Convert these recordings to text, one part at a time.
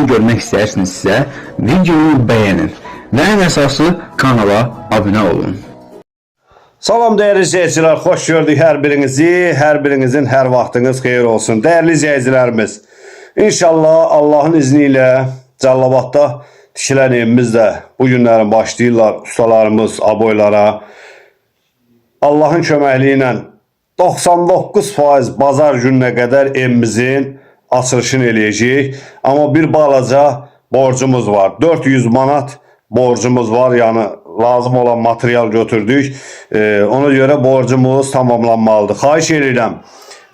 görmək istəyirsinizsə, videonu bəyənin və ən əsası kanala abunə olun. Salam değerli izleyiciler, hoş gördük her birinizi. Her birinizin her vaxtınız xeyir olsun. Değerli izleyicilerimiz, İnşallah Allah'ın izniyle Cəlilabadda tikilən evimiz də bu günlərin başlayırlar ustalarımız, aboylara. Allah'ın köməkliyi ilə 99% bazar gününə qədər evimizin açılışını eləyəcəyik. Amma bir balaca borcumuz var. 400 manat borcumuz var, yani lazım olan material götürdük. Ona göre borcumuz tamamlanmalıdır. Xahiş edirəm,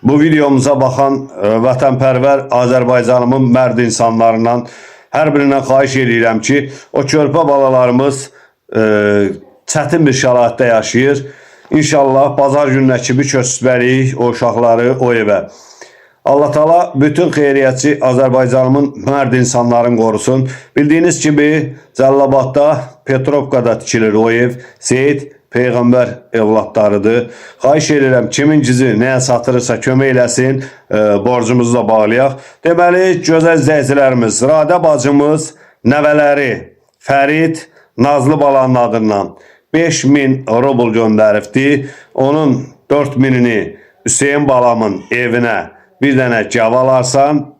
bu videomuza baxan vətənpərvər Azərbaycanımın mərd insanlarından hər birindən xahiş edirəm ki, o körpə balalarımız çətin bir şəraitdə yaşayır. İnşallah bazar gününəki bir köçürtməliyik o uşaqları o evə. Allah Teala bütün xeyriyyətçi Azərbaycanımın mərd insanların qorusun. Bildiyiniz kimi Cəlilabadda Petrovkada tikilir o ev. Seyid Peyğəmbər evlatlarıdır. Xahiş edirəm, kimin gizi nəyə satırırsa kömək eləsin, borcumuzu da bağlayaq. Deməli, gözəl izləyicilərimiz, Radə bacımız nəvələri Fərid Nazlı balanın adından 5000 rubl göndəribdi. Onun 4000'ini Hüseyin balamın evinə bir dənə cava alarsan,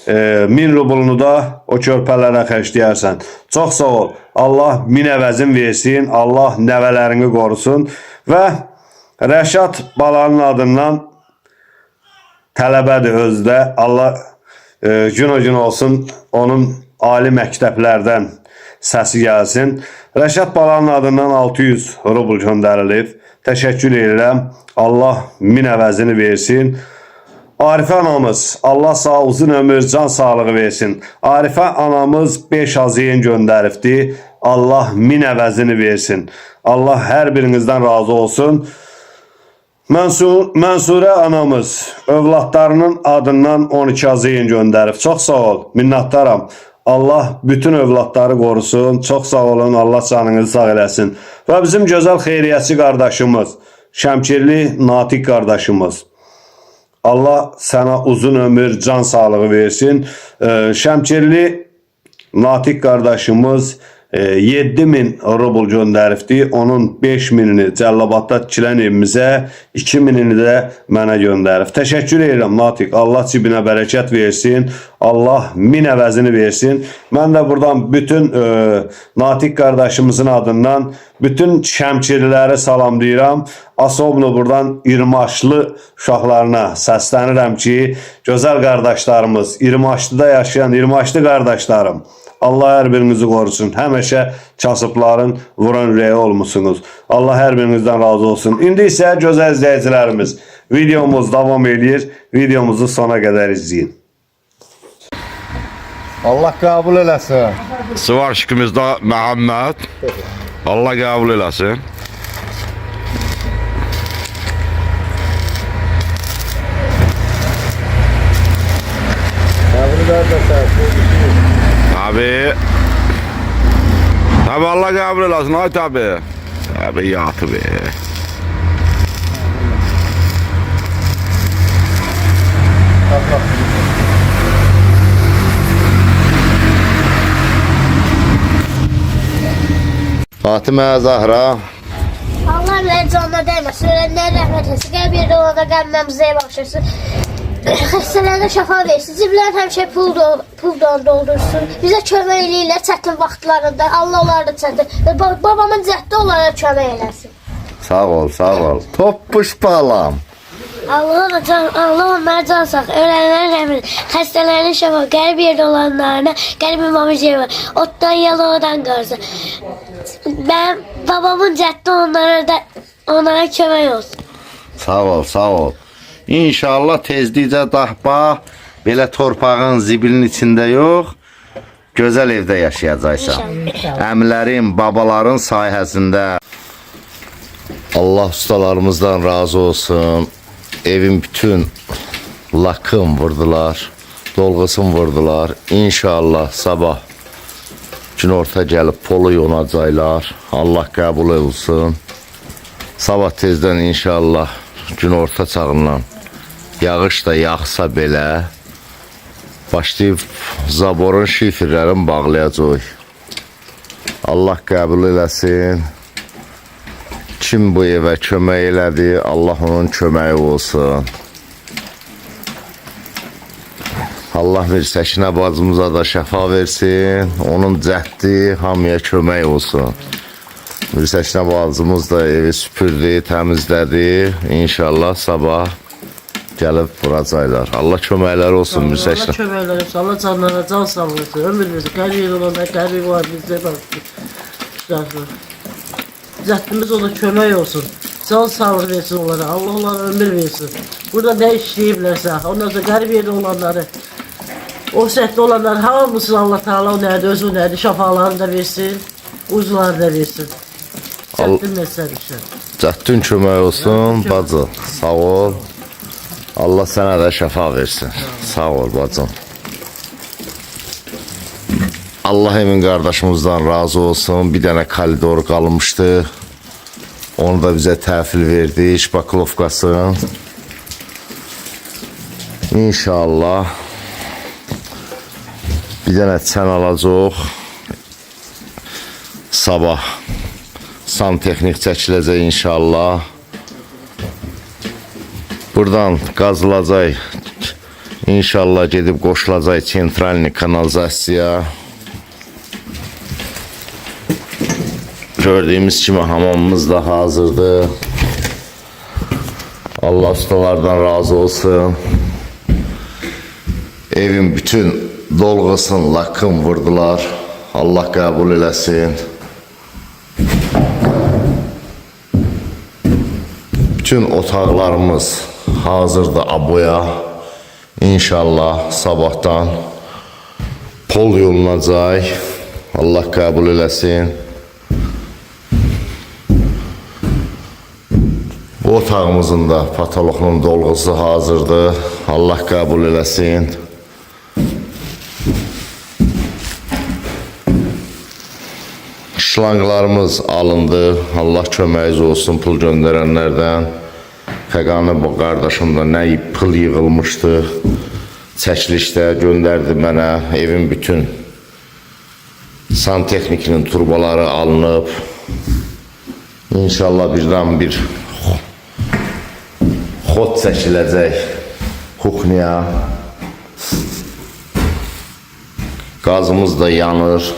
1000 rublunu da o körpələrə xərcləyərsən. Çox sağ ol. Allah min əvəzin versin. Allah nəvələrini qorusun. Və Rəşad balanın adından tələbədir özdə. Allah gün olsun, onun ali məktəblərdən səsi gəlsin. Rəşad balanın adından 600 rubl göndərilib. Təşəkkür edirəm. Allah min əvəzini versin. Arifə anamız, Allah sağ uzun ömür, can sağlığı versin. Arifə anamız 5 aziyin göndəribdi. Allah min əvəzini versin. Allah hər birinizdən razı olsun. Mənsurə anamız övladlarının adından 12 aziyin göndərib. Çox sağ ol, minnətdaram. Allah bütün övladları qorusun. Çox sağ olun, Allah canınızı sağ eləsin. Və bizim gözəl xeyriyyətçi qardaşımız, Şəmkirli Natiq qardaşımız, Allah sana uzun ömür, can sağlığı versin. Şəmkirli Natiq qardaşımız 7000 rubl göndəribdi. Onun 5000'ini Cəlilabadda tikilən evimizə, 2000'ini də mənə göndərib. Təşəkkür edirəm Natiq. Allah cibinə bərəkət versin. Allah min əvəzini versin. Mən də buradan bütün Natiq qardaşımızın adından bütün Şəmkirliləri salamlayıram. Asobnu buradan İrmaşlı uşaqlarına səslənirəm ki, gözəl qardaşlarımız, İrmaşlıda yaşayan İrmaşlı qardaşlarım, Allah hər birinizi qorusun. Həmişə kasıbların vuran ürəyi olmuşsunuz. Allah hər birinizdən razı olsun. İndi isə gözəl izləyicilərimiz, videomuz davam edir. Videomuzu sona qədər izləyin. Allah kabul eləsin. Svarşkımızda Məhəmməd. Allah qəbul eləsin. Kabul eləsin. Tabi. Tabi Allah qəbul eləsin. Ay tabi. Tabi yatı be. Fatimə Zahra. Allah bilir canına değmesin. Ölenler rahmet etsin. Gel bir de ona qəlbimizə başlasın. Xəstələrə şəfa versin. Ciblər həmişə pul doldursun. Bizə kömək eləyirlər çətin vaxtlarında. Allah onları da çətin. Babamın cəhdi onlara kömək eləsin. Sağ ol, sağ ol. Toppuş balam. Allah onlara can sağ. Ölenler rahmet. Xəstələrin şəfa. Qərib yerdə olanlarına qərib imamıcıya var. Otdan yalavadan qarşı. Ben babamın cəhdi onlara kömək olsun. Sağ ol, sağ ol. İnşallah tezlikcə dahba belə torpağın zibilin içində yox, gözəl evdə yaşayacaqsan. Əmlərin, babaların sayəsində. Allah ustalarımızdan razı olsun. Evin bütün lakım vurdular, dolğusunu vurdular. İnşallah sabah günorta gəlib polu yonacaqlar. Allah qəbul olsun. Sabah tezdən inşallah günorta çağından yağış da yağsa belə başlayıb zaborun şifrlərini bağlayacaq. Allah qəbul eləsin. Kim bu evə kömək elədi, Allah onun köməyi olsun. Allah bir Səkinə bacımıza da şəfa versin. Onun cəhdi hamıya kömək olsun. Bir Səkinə bacımız da evi süpürdü, təmizlədi. İnşallah sabah gəlib vuracaqlar. Allah köməkləri olsun bir Səkinə. Allah köməklər olsun. Allah canlara can sağlasın. Ömür versin. Qərib olanda qərib var bizdə baxsın. Cəhdimiz ona kömək olsun. Can sağlıq versin onlara. Allah onlara ömür versin. Burada nə işləyiblərsə, ondan sonra qərib yerdə olanları, o səhətdə olanlar hamısını Allah Teala o nədir, özü nədir, şəfalarını da versin, uzlarını da versin. Cəhdin nəsədir. Cəhdin kömək olsun, bacı. Sağ ol. Allah sənə də şəfa versin. Sağ ol, bacım. Allah emin qardaşımızdan razı olsun. Bir dənə koridor qalmışdı. Onu da bizə təhvil verdi, şpaklovkasını. İnşallah bir dənə çən alacaq. Sabah santexnik çəkiləcək inşallah. Buradan qazılacaq. İnşallah gedib qoşulacaq sentralni kanalizasiya. Gördüyümüz kimi hamamımız da hazırdır. Allah ustalardan razı olsun. Evin bütün dolğusunu lakım vurdular. Allah qəbul eləsin. Bütün otaqlarımız hazırdır aboya. İnşallah sabahdan pol yolunacaq. Allah qəbul eləsin. Bu otağımızın da patoloqun dolğusu hazırdır. Allah qəbul eləsin. Şlanqlarımız alındı. Allah köməyiniz olsun pul göndərənlərdən. Fəqanı bu qardaşım da nə pul yığılmışdı. Çəkilişdə göndərdi mənə. Evin bütün santexnikinin turbaları alınıb. İnşallah birdən bir xod çəkiləcək kuxniya. Qazımız da yanır.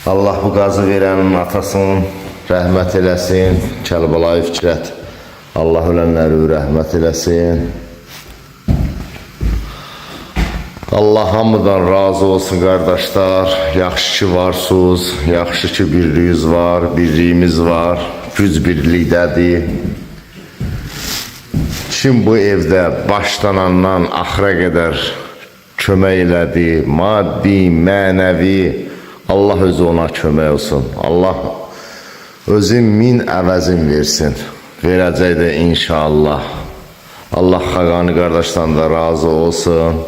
Allah bu qazı verənin atasının rəhmət eləsin. Kərbəlayı Fikrət. Allah ölənləri rəhmət eləsin. Allah hamıdan razı olsun qardaşlar. Yaxşı ki varsınız. Yaxşı ki birliyiniz var. Birliyimiz var. Güc birlikdədir. Kim bu evdə başlanandan axıra qədər kömək elədi, maddi, mənəvi, Allah özü ona kömək olsun. Allah özü min əvəzin versin. Verəcək də inşallah. Allah Xaqani qardaşdan da razı olsun.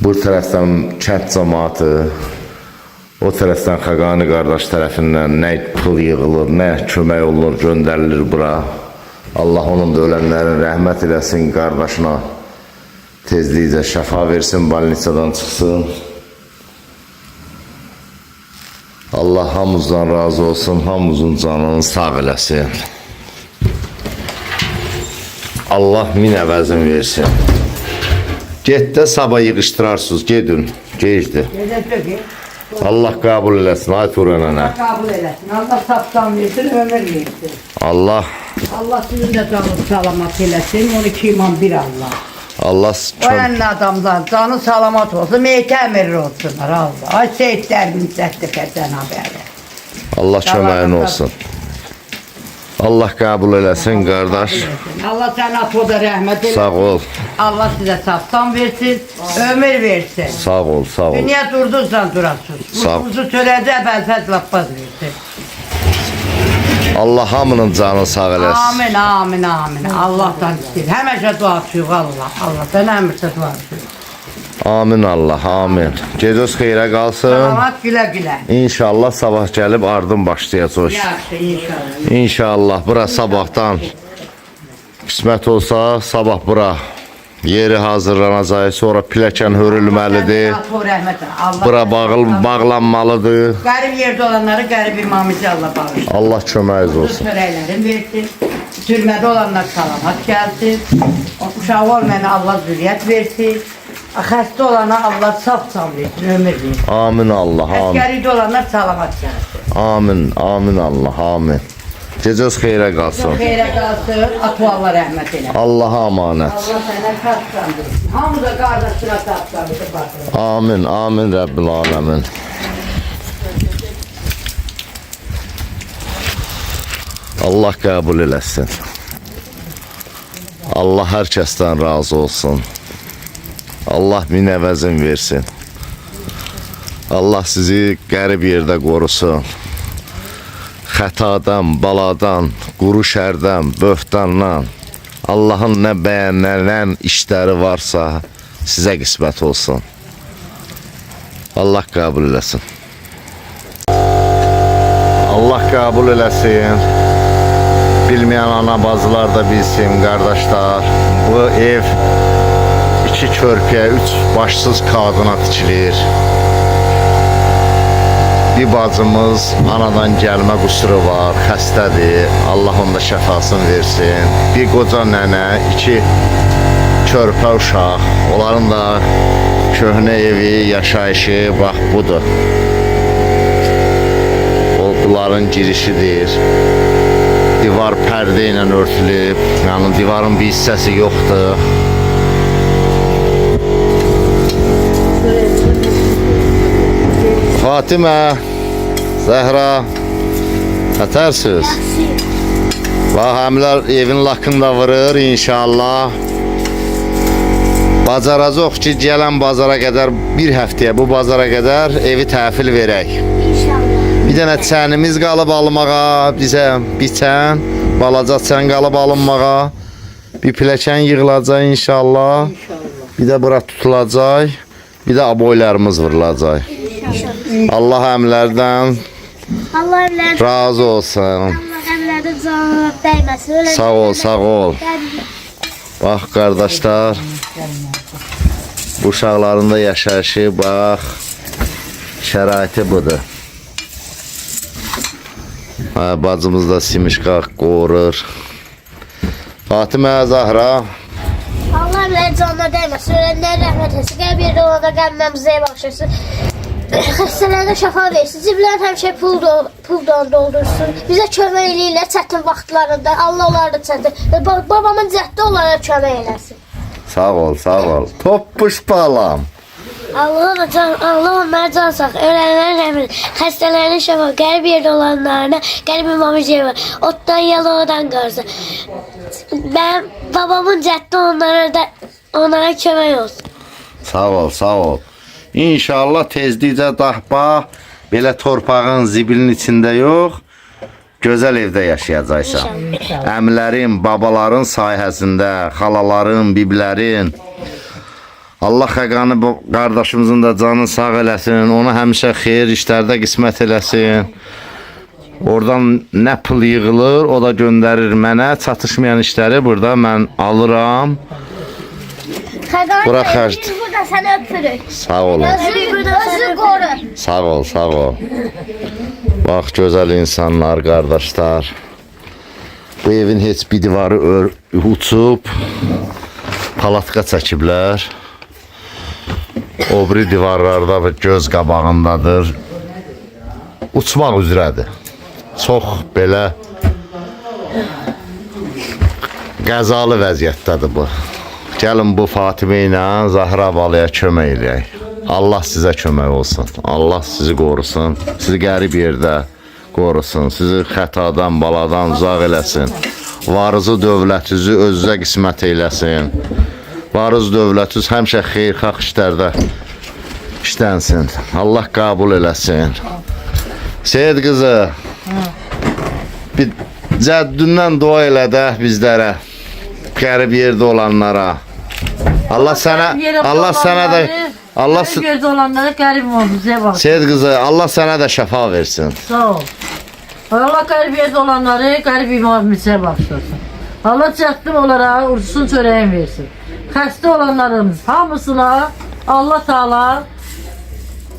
Bu tərəfdən kənd cəmaatı, o tərəfdən Xaqani qardaş tərəfindən nə pul yığılır, nə kömək olur, göndərilir bura. Allah onun da ölənlərin rəhmət eləsin, qardaşına tezlikcə şəfa versin, balnisadan çıxsın. Allah hamımızdan razı olsun, hamımızın canını sağ eləsin. Allah min əvəzin versin. Get də sabah yığışdırarsınız, gedin, gecdir. Allah qəbul eləsin, ay Turan ana. Kabul eləsin. Allah saptan versin, ömür versin. Allah Sizin də canınız salamat eləsin. 12 iman bir Allah. Allah O ənli adamlar canı salamat olsun, meytəmirli olsunlar Allah. Ay seyitlərimiz zəttifədən haberi. Allah köməyin olsun. Allah qəbul eləsin, qardaş. Allah sənə da rəhmət eləsin. Sağ ol. Allah sizə saptan versin, ömür versin. Sağ ol, sağ ol. Dünya durdursan durasın. Sağ ol. Buzu törəcək, bəlfəz lappaz versin. Allah hamının canını sağ eləsin. Amin, amin, amin. Allah'tan istəyir. Həməşə duacıyıq Allah. Allah sən həmişə duacıyıq. Amin Allah, amin. Gecəz xeyrə qalsın. Salamat gülə gülə. İnşallah sabah gəlib ardın başlayacaq. Yaxşı, inşallah. İnşallah bura sabahdan qismət olsa sabah bura Yeri hazırlanacaq, sonra piləkən hörülməlidir. Allah rəhmət eylesin. Allah Bura bağlanmalıdır. Qərib yerdə olanları qərib imamımızı Allah bağışlasın. Allah köməyiniz olsun. Çörəklərin versin. Türmədə olanlar salamat gəlsin. Uşağı olmayan Allah zürriyyət versin. Xəstə olana Allah saf versin, ömür versin. Amin Allah, amin. Əskərlikdə olanlar salamat gəlsin. Amin, amin Allah, amin. Gecəz xeyrə qalsın. Xeyrə qalsın, atu Allah rəhmət eləsin. Allaha amanət. Allah sənə qatsandırsın. Hamı da qardaşına qatsandırsın. Amin, amin Rəbbil aləmin. Allah qəbul eləsin. Allah hər kəsdən razı olsun. Allah min əvəzin versin. Allah sizi qərib yerdə qorusun. Xətadan, baladan, quru şərdən, böhtandan, Allahın nə bəyənlənən işləri varsa sizə qismət olsun. Allah qəbul eləsin. Allah qəbul eləsin. Bilməyən ana bacılar da bilsin, qardaşlar. Bu ev 2 körpüyə, 3 başsız qadına tikilir. Bir bacımız anadan gəlmə qüsuru var, xəstədir. Allah onda şəfasını versin. Bir qoca nənə, 2 körpə uşaq. Onların da köhnə evi, yaşayışı bax budur. O bunların girişidir. Divar pərdə ilə örtülüb. Yəni divarın bir hissəsi yoxdur. Fatimə, Zəhra, hətərsiz? Bax, həmlər evin lakını da vurur inşallah. Bacaracaq ki, gələn bazara qədər, bir həftəyə bu bazara qədər evi təhvil verək. İnşallah. Bir dənə çənimiz qalıb alınmağa, bizə bir çən, balaca çən qalıb alınmağa. Bir piləkən yığılacaq inşallah. Bir də bura tutulacaq. Bir də aboylarımız vurulacaq. Allah əmlərdən razı olsun. Allah əmlərdən canına dəyməsin. Sağ ol, sağ ol. Bax qardaşlar, bu uşaqların da yaşayışı, bax, şəraiti budur. Bacımız da simişqa qorur. Fatimə, Zahra. Allah əmlərdən canına dəyməsin. Ölənlərə rəhmət etsin. Qəlb yerdə olanda qəlbimizə bağışlasın. Xəstələrdə şəfa versin. Ciblərin həmişə pul doldursun. Bizə kömək eləyirlər çətin vaxtlarında. Allah onları da çətin. Babamın cəhdi onlara kömək eləsin. Sağ ol, sağ ol. Toppuş balam. Allah onlara can sağ. Ölənlərin rəhmət. Xəstələrin şəfa. Qəlb yerdə olanlarına qəlb imamı cevə. Otdan yalavadan qarsa. Ben babamın cəhdi onlara kömək olsun. Sağ ol, sağ ol. İnşallah tezliklə dahba belə torpağın zibilin içində yox, gözəl evdə yaşayacaqsan. Əmlərin, babaların sayəsində, xalaların, biblərin. Allah xəqanı bu qardaşımızın da canını sağ eləsin, ona həmişə xeyir işlərdə qismət eləsin. Oradan nə pul yığılır, o da göndərir mənə. Çatışmayan işləri burada mən alıram. Bura xərc. Biz burada səni öpürük. Sağ olun. Özü qorur. Sağ ol, sağ ol. Bax, gözəl insanlar, qardaşlar. Bu evin heç bir divarı uçub, palatka çəkiblər. O biri divarlarda göz qabağındadır. Uçmaq üzrədir. Çox belə qəzalı vəziyyətdədir bu. Gəlin bu Fatimə ilə Zahra balaya kömək eləyək. Allah sizə kömək olsun. Allah sizi qorusun. Sizi qərib yerdə qorusun. Sizi xətadan, baladan uzaq eləsin. Varızı dövlətinizi özünüzə qismət eləsin. Varız dövlətiniz həmişə xeyirxah işlərdə işlənsin. Allah qəbul eləsin. Seyid qızı, bir cəddündən dua elə də bizlərə, qərib yerdə olanlara. Allah sənə də Qərib yerdə olanlara qərib imamımıza bağışlasın. Seyid qızı, Allah sənə də şəfa versin. Sağ ol. Allah qərib yerdə olanları qərib imamımıza bağışlasın. Allah cəhdim onlara ursun çörəyin versin. Xəstə olanların hamısına Allah Taala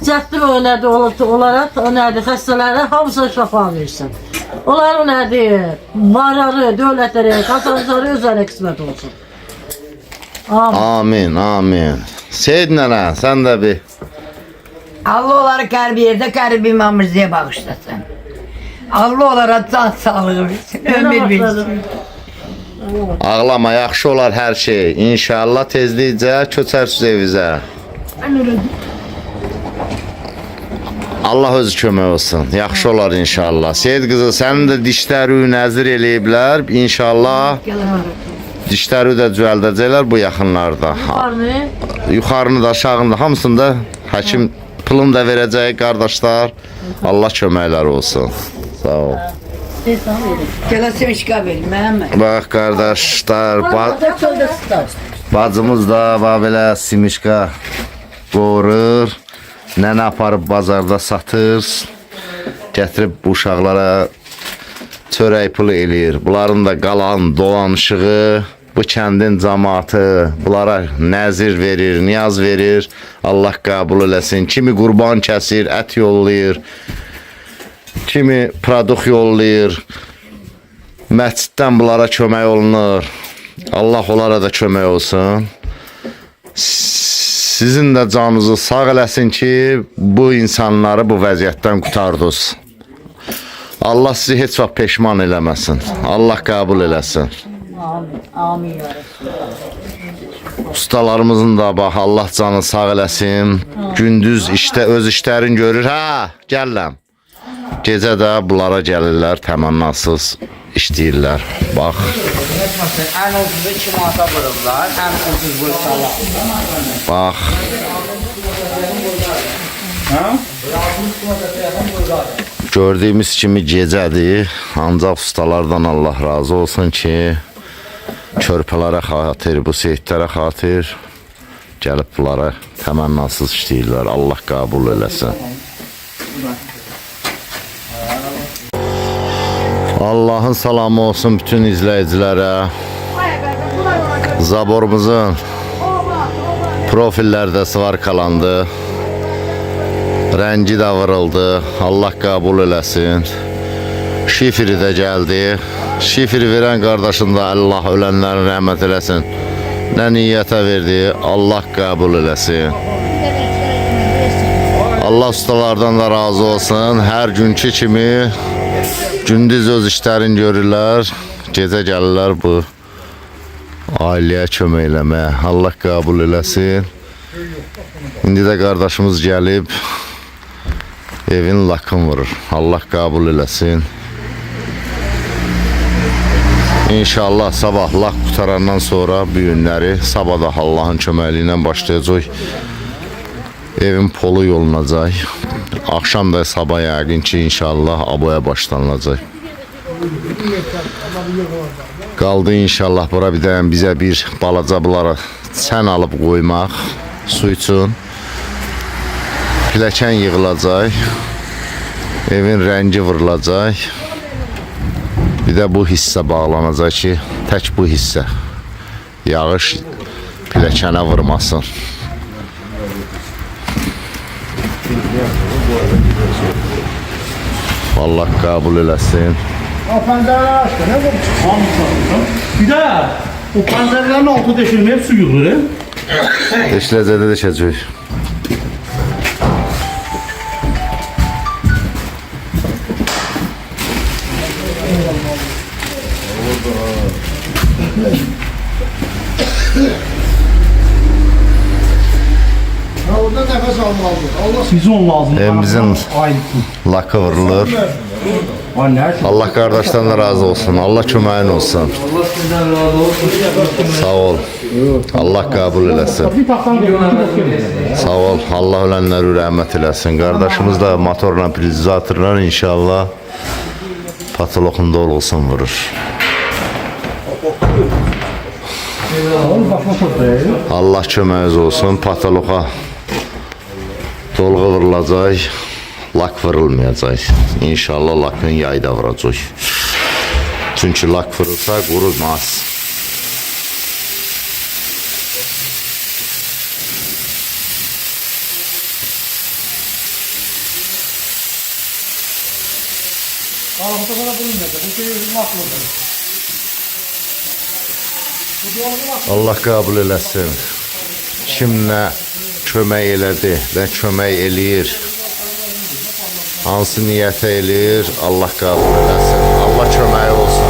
cəhdim önədi onlara, önədi xəstələrə hamısına şəfa versin. Onların önədi, varları, dövlətləri, qazancları özlərə qismət olsun. Amin. Amin, amin. Seyid nənə, sən də bir Allah onları qərb yerdə qərb İmamımızıya bağışlasın. Allah onlara can sağlığı versin, ömür versin. ağlama, yaxşı olar hər şey. İnşallah tezlikcə köçərsiniz evizə. Allah özü kömək olsun. Yaxşı olar inşallah. Seyid qızı, sənin də dişləri nəzir eləyiblər. İnşallah dişləri də düzəldəcəklər bu yaxınlarda. Varını, Yuxarını da, aşağını da, hamısını da həkim pulunu da verəcək qardaşlar. Allah köməkləri olsun. Sağ ol. Gələsim işqa verin, Məhəmməd. Bax qardaşlar, çöldə sıtar. bacımız da bax belə simişka qoyur. Nənə aparıb bazarda satır. Gətirib bu uşaqlara çörək pulu eləyir. Bunların da qalan dolanışığı bu kəndin cəmaatı bunlara nəzir verir, niyaz verir. Allah qəbul eləsin. Kimi qurban kəsir, ət yollayır. Kimi produkt yollayır. Məsciddən bunlara kömək olunur. Allah onlara da kömək olsun. Sizin də canınızı sağ eləsin ki, bu insanları bu vəziyyətdən qutardınız. Allah sizi heç vaxt peşman eləməsin. Allah qəbul eləsin. Amin. Ustalarımızın da bax, Allah canı sağ eləsin. Gündüz işdə öz işlərini görür. Hə, gəlirəm. Gecə də bunlara gəlirlər, təmənnasız işləyirlər. Bax. Ən ucuzu 2 manata vururlar, ən ucuz vursalar. Bax. Gördüyümüz kimi gecədir. Ancaq ustalardan Allah razı olsun ki, körpələrə xatir, bu seyidlərə xatir gəlib bunlara təmənnasız işləyirlər. Allah qəbul eləsin. Allahın salamı olsun bütün izləyicilərə. Zaborumuzun profillərdə svarkalandı. Rəngi də vırıldı. Allah qəbul eləsin. Şifri də gəldi. Şifri verən qardaşın da Allah ölənlərin rəhmət eləsin. Nə niyyətə verdi, Allah qəbul eləsin. Allah ustalardan da razı olsun. Hər günkü kimi gündüz öz işlərini görürlər, gecə gəlirlər bu ailəyə kömək eləməyə. Allah qəbul eləsin. İndi də qardaşımız gəlib evin lakını vurur. Allah qəbul eləsin. İnşallah sabah lak qutarandan sonra bu günləri sabah da Allahın köməkliyi ilə başlayacaq. Evin polu yolunacaq. Akşam da sabah yəqin ki inşallah aboya başlanılacaq. Qaldı inşallah bura bir də bizə bir balaca bunlara çən alıb qoymaq su üçün. Piləkən yığılacaq. Evin rəngi vurulacaq. Bir də bu hissə bağlanacaq ki, tək bu hissə yağış piləkənə vurmasın. Allah qəbul eləsin. O pəncərələri açdı, nə bu? Bir də o pəncərələrin altı deşilməyib su yığılır. Deşiləcəkdə deşəcək. Orada nəfəs almalıdır. Allah sizon lazım. Evimizin lakı vurulur. Allah qardaşdan da razı olsun. Allah köməyin olsun. Allah sizdən razı olsun. Sağ ol. Allah qəbul eləsin. Bir taxtan Sağ ol. Allah ölənləri rəhmət eləsin. Qardaşımız da motorla, prizzatorla inşallah patologunda olsun vurur. Allah köməyiniz olsun. Patoloqa dolğu vurulacaq. Lak vurulmayacaq. İnşallah lakın yayda vuracaq. Çünki lak vurursa qurumaz. Qalıqda bana bulunmayacaq. Bu şey özüm atılır. Allah qəbul eləsin. Kim nə kömək elədi və kömək eləyir, hansı niyyətə eləyir, Allah qəbul eləsin. Allah köməyi olsun.